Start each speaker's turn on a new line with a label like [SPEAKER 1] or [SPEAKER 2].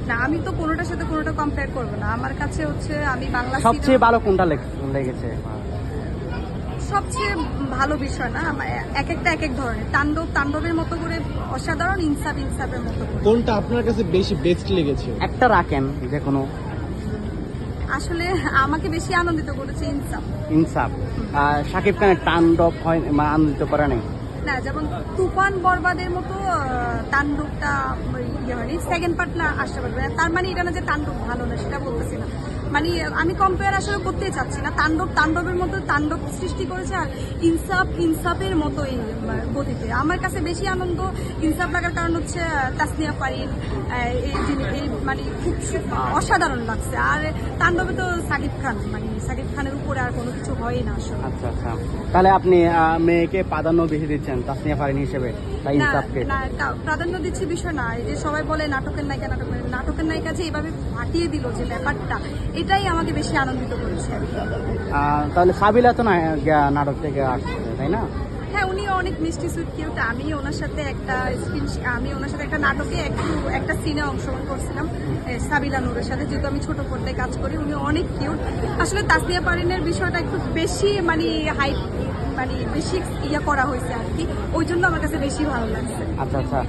[SPEAKER 1] না, আমি তো কোনোটার সাথে কোনোটা কম্পেয়ার করবো না। আমার কাছে হচ্ছে আমি বাংলা
[SPEAKER 2] সবচেয়ে ভালো কোনটা লেগেছে?
[SPEAKER 1] সবচেয়ে ভালো বিষয় না, এক একটা এক এক ধরনের। তাণ্ডবের মতো করে অসাধারণ, ইনসাফের মতো করে।
[SPEAKER 3] কোনটা আপনার কাছে বেশি বেস্ট লেগেছে?
[SPEAKER 2] একটা রাখেন যে কোনো।
[SPEAKER 1] আসলে আমাকে বেশি আনন্দিত করেছে
[SPEAKER 2] ইনসাফ। শাকিব খানের তাণ্ডব হয় আনন্দিত করে নাই?
[SPEAKER 1] না, যেমন তুফান বরবাদের মতো তাণ্ডবটা ইয়ে হয়নি। সেকেন্ড পার্ট না আসতে পারবে না, তার মানে এটা না যে তাণ্ডব ভালো না, সেটা বলতেছি না। মানে আমি কম্পেয়ার আসলে করতেই চাচ্ছি না। তাণ্ডবের মতো তাণ্ডব সৃষ্টি করেছে, আর ইনসাফের মতোই গতিতে। আমার কাছে বেশি আনন্দ ইনসাফ লাগার কারণ হচ্ছে তাসনিয়া পারিন, এই মানে খুব অসাধারণ লাগছে। আর তাণ্ডবে তো সাকিব খানের উপরে আর কোনো কিছু হয়ই না আসলে।
[SPEAKER 2] আচ্ছা আচ্ছা, তাহলে আপনি মেয়েকে প্রাধান্য বেশি দিচ্ছেন তাসনিয়া পারিন হিসেবে, তাই ইনসাফকে?
[SPEAKER 1] না, প্রাধান্য দিচ্ছি বিষয় না। এই যে সবাই বলে নাটকের নায়িকা যে এভাবে ফাটিয়ে দিল যে ব্যাপারটা, এটাই আমাকে বেশি আনন্দিত করেছে।
[SPEAKER 2] তাহলে সাবিলা তো না নাটক থেকে আসছে, তাই না?
[SPEAKER 1] হ্যাঁ, উনি অনেক মিষ্টি সুইট কিউট। আমি ওনার সাথে একটা নাটকে একটা সিনে অংশগ্রহণ করছিলাম সাবিলা নূরের সাথে, যেহেতু আমি ছোট পর্দায় কাজ করি। উনি অনেক কিউট। আসলে তাসনিয়া পারিনের বিষয়টা একটু বেশি বেশি ইয়া করা হয়েছে আর কি, ওই জন্য আমার কাছে বেশি ভালো লাগছে।
[SPEAKER 2] আচ্ছা আচ্ছা।